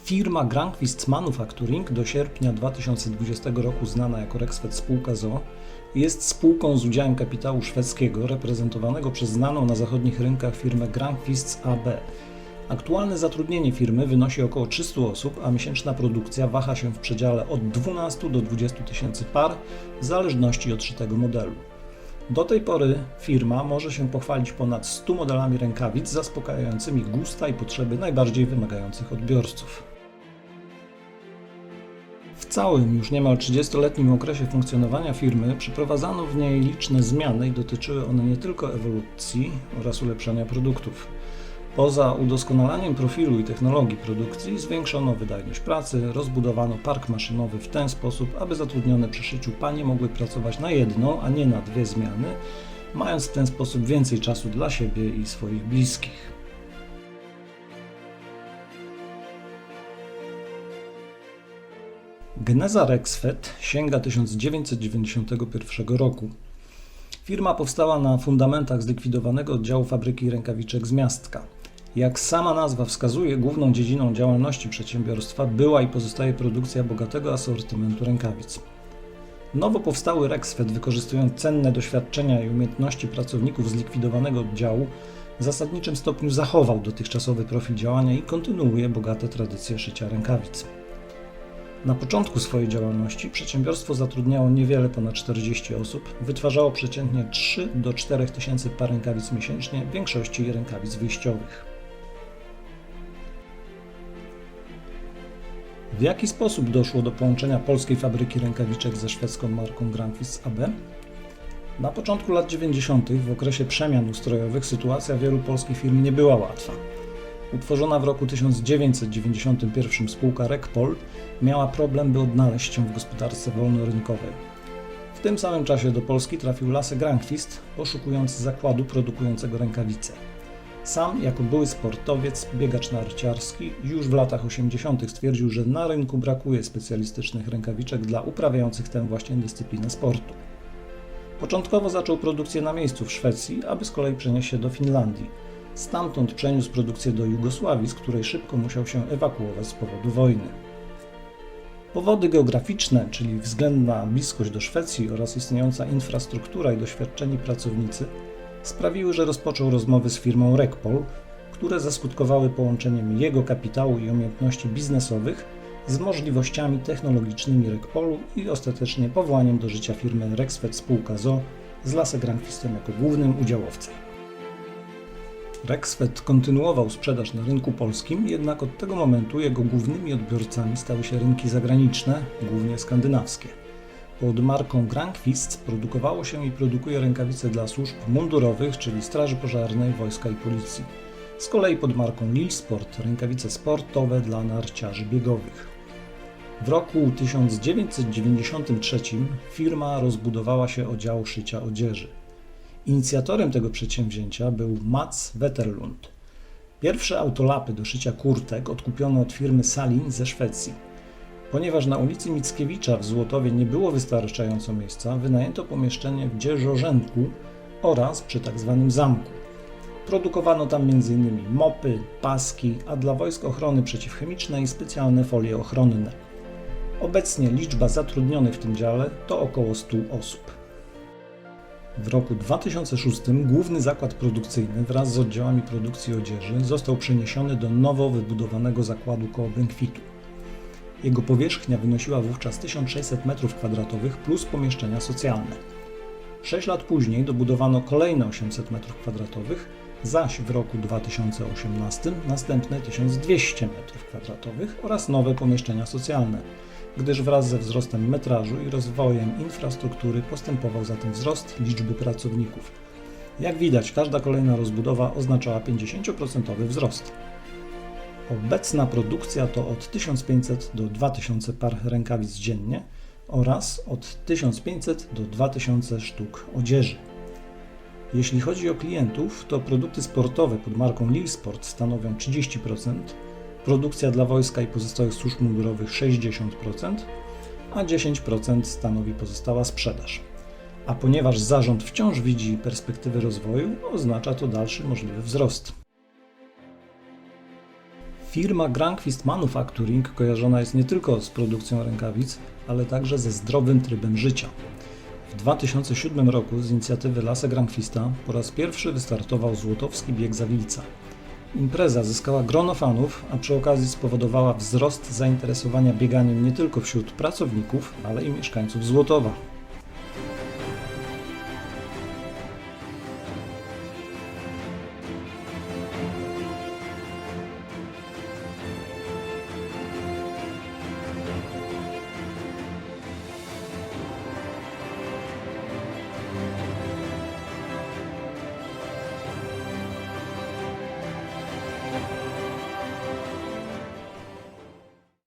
Firma Granqvist Manufacturing, do sierpnia 2020 roku znana jako Rexfed spółka z o.o., jest spółką z udziałem kapitału szwedzkiego reprezentowanego przez znaną na zachodnich rynkach firmę Granqvist AB. Aktualne zatrudnienie firmy wynosi około 300 osób, a miesięczna produkcja waha się w przedziale od 12 do 20 tysięcy par w zależności od szytego modelu. Do tej pory firma może się pochwalić ponad 100 modelami rękawic zaspokajającymi gusta i potrzeby najbardziej wymagających odbiorców. W całym już niemal 30-letnim okresie funkcjonowania firmy przeprowadzano w niej liczne zmiany i dotyczyły one nie tylko ewolucji oraz ulepszania produktów. Poza udoskonalaniem profilu i technologii produkcji zwiększono wydajność pracy, rozbudowano park maszynowy w ten sposób, aby zatrudnione przy szyciu panie mogły pracować na jedną, a nie na dwie zmiany, mając w ten sposób więcej czasu dla siebie i swoich bliskich. Geneza Rexfed sięga 1991 roku. Firma powstała na fundamentach zlikwidowanego oddziału fabryki rękawiczek z Miastka. Jak sama nazwa wskazuje, główną dziedziną działalności przedsiębiorstwa była i pozostaje produkcja bogatego asortymentu rękawic. Nowo powstały Rexfed, wykorzystując cenne doświadczenia i umiejętności pracowników zlikwidowanego oddziału, w zasadniczym stopniu zachował dotychczasowy profil działania i kontynuuje bogate tradycje szycia rękawic. Na początku swojej działalności przedsiębiorstwo zatrudniało niewiele ponad 40 osób, wytwarzało przeciętnie 3 do 4 tysięcy par rękawic miesięcznie, w większości rękawic wyjściowych. W jaki sposób doszło do połączenia polskiej fabryki rękawiczek ze szwedzką marką Granqvist AB? Na początku lat 90. w okresie przemian ustrojowych sytuacja wielu polskich firm nie była łatwa. Utworzona w roku 1991 spółka Rekpol miała problem, by odnaleźć się w gospodarce wolnorynkowej. W tym samym czasie do Polski trafił Lasse Granqvist, poszukujący zakładu produkującego rękawice. Sam, jako były sportowiec, biegacz narciarski, już w latach 80. stwierdził, że na rynku brakuje specjalistycznych rękawiczek dla uprawiających tę właśnie dyscyplinę sportu. Początkowo zaczął produkcję na miejscu w Szwecji, aby z kolei przenieść się do Finlandii. Stamtąd przeniósł produkcję do Jugosławii, z której szybko musiał się ewakuować z powodu wojny. Powody geograficzne, czyli względna bliskość do Szwecji oraz istniejąca infrastruktura i doświadczeni pracownicy, sprawiły, że rozpoczął rozmowy z firmą Rekpol, które zaskutkowały połączeniem jego kapitału i umiejętności biznesowych z możliwościami technologicznymi Rekpolu i ostatecznie powołaniem do życia firmy Rexfed spółka z o.o. z Lasse Granqvistem jako głównym udziałowcem. Rexfed kontynuował sprzedaż na rynku polskim, jednak od tego momentu jego głównymi odbiorcami stały się rynki zagraniczne, głównie skandynawskie. Pod marką Granqvist produkowało się i produkuje rękawice dla służb mundurowych, czyli straży pożarnej, wojska i policji. Z kolei pod marką Lilsport rękawice sportowe dla narciarzy biegowych. W roku 1993 firma rozbudowała się o dział szycia odzieży. Inicjatorem tego przedsięwzięcia był Mats Wetterlund. Pierwsze autolapy do szycia kurtek odkupiono od firmy Salin ze Szwecji. Ponieważ na ulicy Mickiewicza w Złotowie nie było wystarczająco miejsca, wynajęto pomieszczenie w Dzierżorzenku oraz przy tzw. zamku. Produkowano tam m.in. mopy, paski, a dla wojsk ochrony przeciwchemicznej specjalne folie ochronne. Obecnie liczba zatrudnionych w tym dziale to około 100 osób. W roku 2006 główny zakład produkcyjny wraz z oddziałami produkcji odzieży został przeniesiony do nowo wybudowanego zakładu koło Benkwitu. Jego powierzchnia wynosiła wówczas 1600 m2 plus pomieszczenia socjalne. 6 lat później dobudowano kolejne 800 m2, zaś w roku 2018 następne 1200 m2 oraz nowe pomieszczenia socjalne, gdyż wraz ze wzrostem metrażu i rozwojem infrastruktury postępował zatem wzrost liczby pracowników. Jak widać, każda kolejna rozbudowa oznaczała 50% wzrost. Obecna produkcja to od 1500 do 2000 par rękawic dziennie oraz od 1500 do 2000 sztuk odzieży. Jeśli chodzi o klientów, to produkty sportowe pod marką Lilsport stanowią 30%, produkcja dla wojska i pozostałych służb mundurowych 60%, a 10% stanowi pozostała sprzedaż. A ponieważ zarząd wciąż widzi perspektywy rozwoju, oznacza to dalszy możliwy wzrost. Firma Granqvist Manufacturing kojarzona jest nie tylko z produkcją rękawic, ale także ze zdrowym trybem życia. W 2007 roku z inicjatywy Lasse Granqvista po raz pierwszy wystartował Złotowski Bieg Zawilca. Impreza zyskała grono fanów, a przy okazji spowodowała wzrost zainteresowania bieganiem nie tylko wśród pracowników, ale i mieszkańców Złotowa.